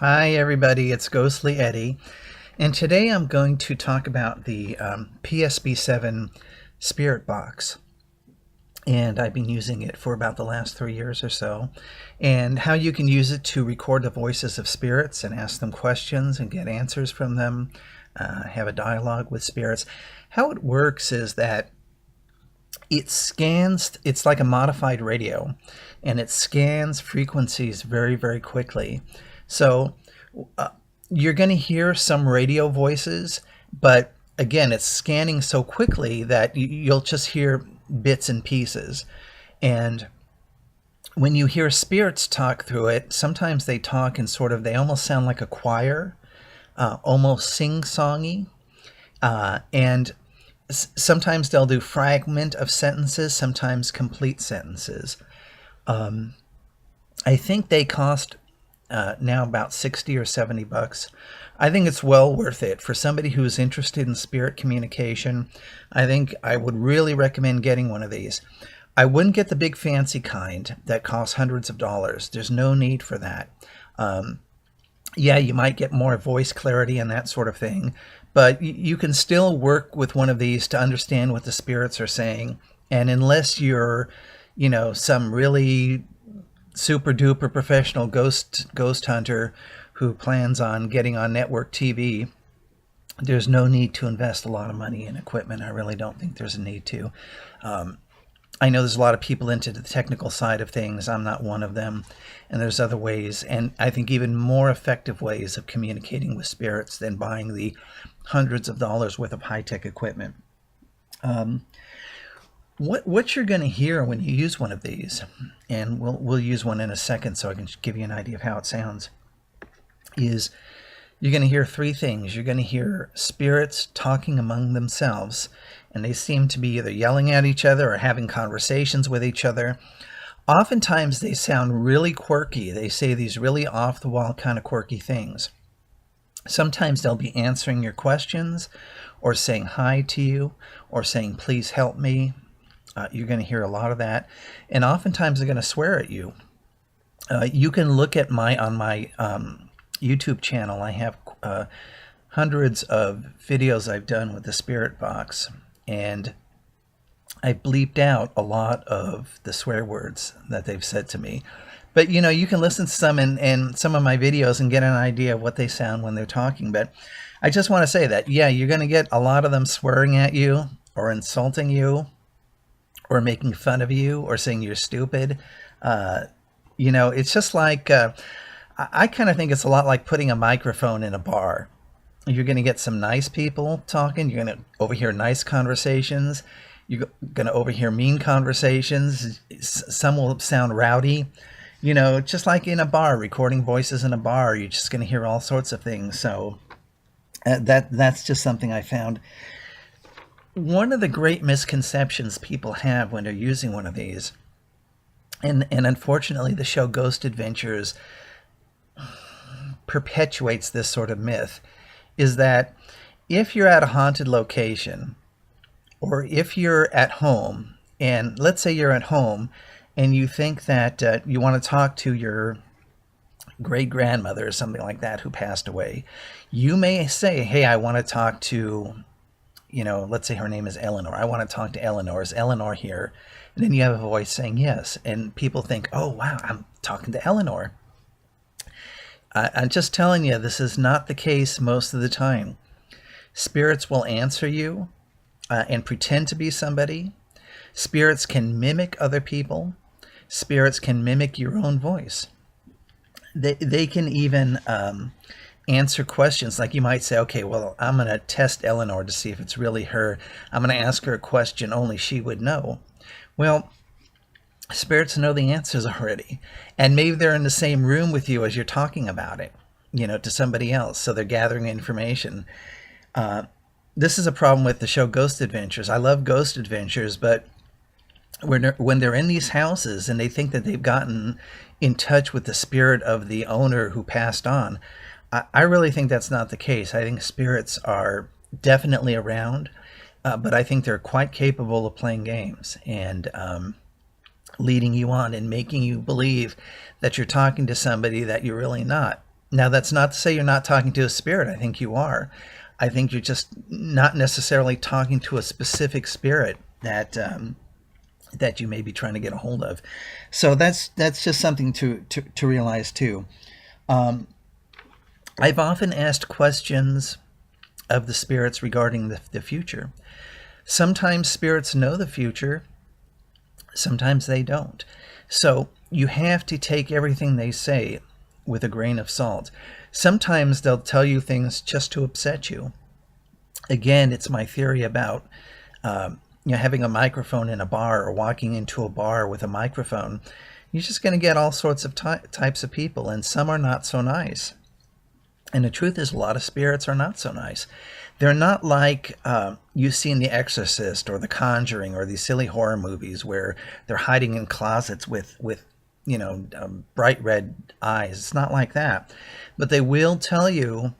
Hi everybody, it's Ghostly Eddie, and today I'm going to talk about the PSB7 Spirit Box, and I've been using it for about the last 3 years or so, and how you can use it to record the voices of spirits and ask them questions and get answers from them, have a dialogue with spirits. How it works is that it scans, it's like a modified radio, and it scans frequencies very, very quickly. So you're going to hear some radio voices, but again, it's scanning so quickly that you'll just hear bits and pieces. And when you hear spirits talk through it, sometimes they talk in they almost sound like a choir, almost sing-songy. And sometimes they'll do fragment of sentences, sometimes complete sentences. I think they cost now about 60 or 70 bucks. I think it's well worth it for somebody who's interested in spirit communication. I think I would really recommend getting one of these. I wouldn't get the big fancy kind that costs hundreds of dollars. There's no need for that. Yeah, you might get more voice clarity and that sort of thing, but you can still work with one of these to understand what the spirits are saying. And unless you're, some really super duper professional ghost hunter who plans on getting on network TV, there's no need to invest a lot of money in equipment. I really don't think there's a need to. I know there's a lot of people into the technical side of things. I'm not one of them. And there's other ways, and I think even more effective ways of communicating with spirits than buying the hundreds of dollars worth of high-tech equipment. What you're going to hear when you use one of these, and we'll use one in a second so I can give you an idea of how it sounds, is you're going to hear three things. You're going to hear spirits talking among themselves, and they seem to be either yelling at each other or having conversations with each other. Oftentimes they sound really quirky. They say these really off-the-wall kind of quirky things. Sometimes they'll be answering your questions or saying hi to you or saying, please help me. You're going to hear a lot of that. And oftentimes they're going to swear at you. You can look at on my YouTube channel. I have hundreds of videos I've done with the Spirit Box, and I bleeped out a lot of the swear words that they've said to me. But you can listen to some in some of my videos and get an idea of what they sound when they're talking. But I just want to say that, yeah, you're going to get a lot of them swearing at you or insulting you or making fun of you or saying you're stupid. It's just like, I kind of think it's a lot like putting a microphone in a bar. You're going to get some nice people talking. You're going to overhear nice conversations. You're going to overhear mean conversations. Some will sound rowdy. Just like in a bar, recording voices in a bar, you're just going to hear all sorts of things. So that's just something I found. One of the great misconceptions people have when they're using one of these, and unfortunately the show Ghost Adventures perpetuates this sort of myth, is that if you're at a haunted location, or if you're at home, and let's say you're at home and you think that you want to talk to your great-grandmother or something like that who passed away, you may say, hey, I want to talk to, let's say her name is Eleanor. I want to talk to Eleanor. Is Eleanor here? And then you have a voice saying yes. And people think, oh, wow, I'm talking to Eleanor. I'm just telling you, this is not the case most of the time. Spirits will answer you and pretend to be somebody. Spirits can mimic other people. Spirits can mimic your own voice. They can even answer questions. Like you might say, okay, well, I'm going to test Eleanor to see if it's really her. I'm going to ask her a question only she would know. Well, spirits know the answers already. And maybe they're in the same room with you as you're talking about it, to somebody else. So they're gathering information. This is a problem with the show Ghost Adventures. I love Ghost Adventures, but when they're in these houses and they think that they've gotten in touch with the spirit of the owner who passed on, I really think that's not the case. I think spirits are definitely around, but I think they're quite capable of playing games and leading you on and making you believe that you're talking to somebody that you're really not. Now, that's not to say you're not talking to a spirit. I think you are. I think you're just not necessarily talking to a specific spirit that that you may be trying to get a hold of. So that's just something to realize too. I've often asked questions of the spirits regarding the future. Sometimes spirits know the future, sometimes they don't. So you have to take everything they say with a grain of salt. Sometimes they'll tell you things just to upset you. Again, it's my theory about having a microphone in a bar or walking into a bar with a microphone. You're just going to get all sorts of types of people, and some are not so nice. And the truth is, a lot of spirits are not so nice. They're not like you see in The Exorcist or The Conjuring or these silly horror movies where they're hiding in closets with bright red eyes. It's not like that. But they will tell you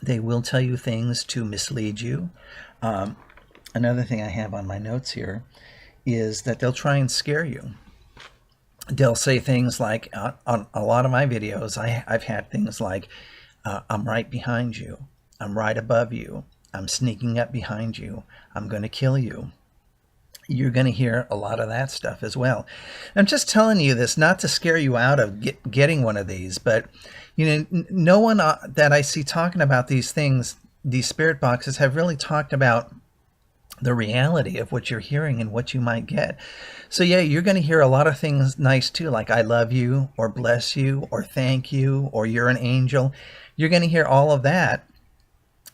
things to mislead you. Another thing I have on my notes here is that they'll try and scare you. They'll say things like, on a lot of my videos, I've had things like, I'm right behind you. I'm right above you. I'm sneaking up behind you. I'm going to kill you. You're going to hear a lot of that stuff as well. I'm just telling you this not to scare you out of getting one of these, but no one that I see talking about these things, these spirit boxes, have really talked about the reality of what you're hearing and what you might get. So yeah, you're going to hear a lot of things nice too, like I love you, or bless you, or thank you, or you're an angel. You're going to hear all of that,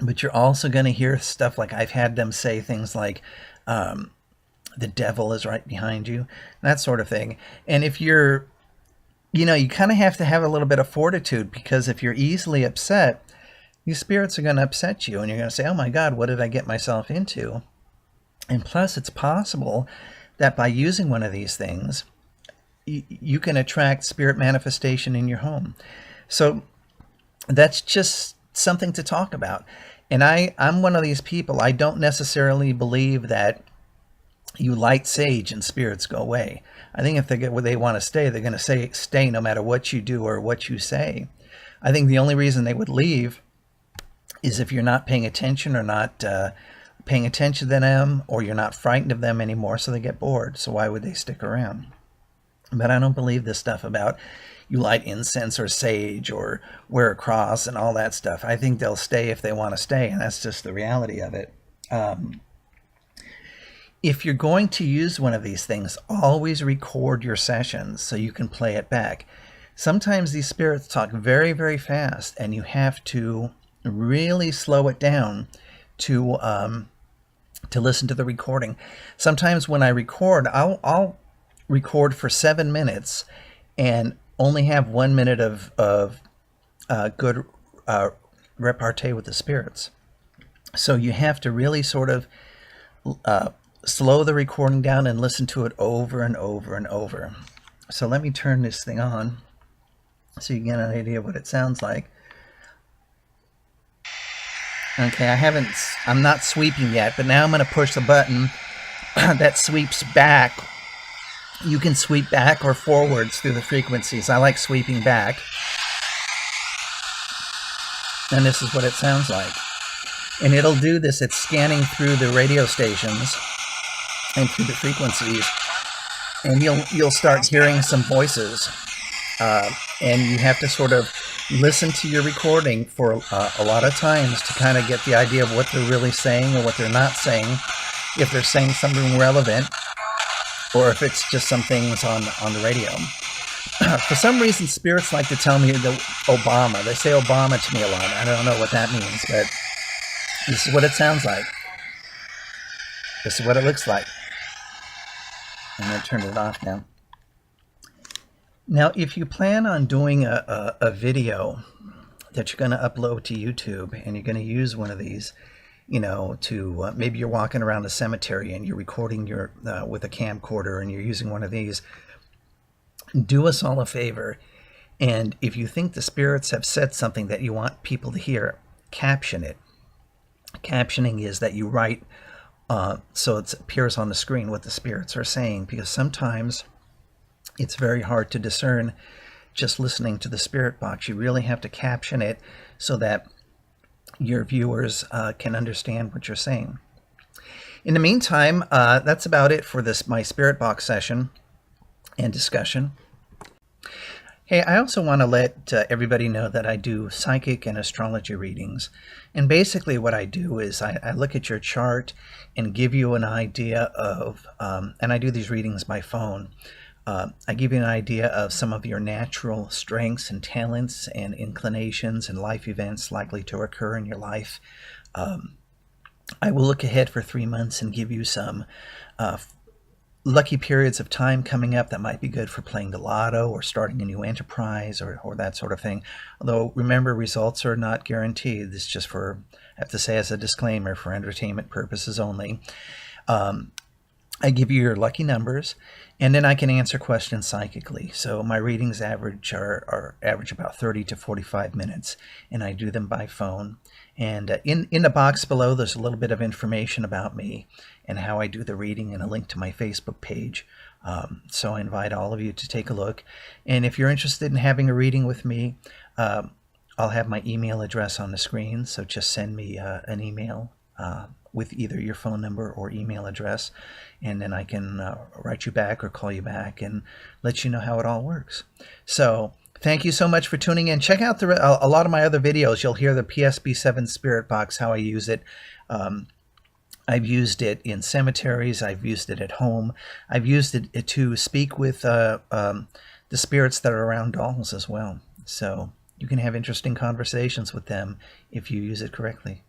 but you're also going to hear stuff like I've had them say things like, the devil is right behind you, that sort of thing. And if you're, you kind of have to have a little bit of fortitude, because if you're easily upset, these spirits are going to upset you, and you're going to say, oh my God, what did I get myself into? And plus, it's possible that by using one of these things, you can attract spirit manifestation in your home. So that's just something to talk about. And I'm one of these people. I don't necessarily believe that you light sage and spirits go away. I think if they get where they want to stay, they're going to stay no matter what you do or what you say. I think the only reason they would leave is if you're not paying attention, or not paying attention to them, or you're not frightened of them anymore, so they get bored. So why would they stick around? But I don't believe this stuff about you light incense or sage or wear a cross and all that stuff. I think they'll stay if they want to stay, and that's just the reality of it. If you're going to use one of these things, always record your sessions so you can play it back. Sometimes these spirits talk very, very fast, and you have to really slow it down to listen to the recording. Sometimes when I record, I'll record for 7 minutes and only have 1 minute of good repartee with the spirits. So you have to really sort of slow the recording down and listen to it over and over and over. So let me turn this thing on so you get an idea of what it sounds like. Okay, I'm not sweeping yet, but now I'm going to push the button that sweeps back. You can sweep back or forwards through the frequencies. I like sweeping back. And this is what it sounds like. And it'll do this. It's scanning through the radio stations and through the frequencies. And you'll start hearing some voices. And you have to sort of listen to your recording for a lot of times to kind of get the idea of what they're really saying or what they're not saying, if they're saying something relevant, or if it's just some things on the radio. For some reason, spirits like to tell me that Obama. They say Obama to me a lot. I don't know what that means, but this is what it sounds like. This is what it looks like. I'm going to turn it off now. Now, if you plan on doing a video that you're going to upload to YouTube, and you're going to use one of these, to maybe you're walking around a cemetery and you're recording with a camcorder, and you're using one of these, do us all a favor. And if you think the spirits have said something that you want people to hear, caption it. Captioning is that you write so it appears on the screen what the spirits are saying, because sometimes it's very hard to discern just listening to the spirit box. You really have to caption it so that your viewers can understand what you're saying. In the meantime, that's about it for this my spirit box session and discussion. Hey, I also want to let everybody know that I do psychic and astrology readings. And basically what I do is I look at your chart and give you an idea of, and I do these readings by phone, I give you an idea of some of your natural strengths and talents and inclinations and life events likely to occur in your life. I will look ahead for 3 months and give you some lucky periods of time coming up that might be good for playing the lotto or starting a new enterprise or that sort of thing. Although remember, results are not guaranteed. This is just for, I have to say as a disclaimer, for entertainment purposes only. I give you your lucky numbers, and then I can answer questions psychically. So my readings average average about 30 to 45 minutes, and I do them by phone. And in the box below, there's a little bit of information about me and how I do the reading and a link to my Facebook page. So I invite all of you to take a look. And if you're interested in having a reading with me, I'll have my email address on the screen. So just send me an email with either your phone number or email address, and then I can write you back or call you back and let you know how it all works. So thank you so much for tuning in. Check out a lot of my other videos. You'll hear the PSB7 Spirit Box, how I use it. I've used it in cemeteries. I've used it at home. I've used it to speak with the spirits that are around dolls as well. So you can have interesting conversations with them if you use it correctly.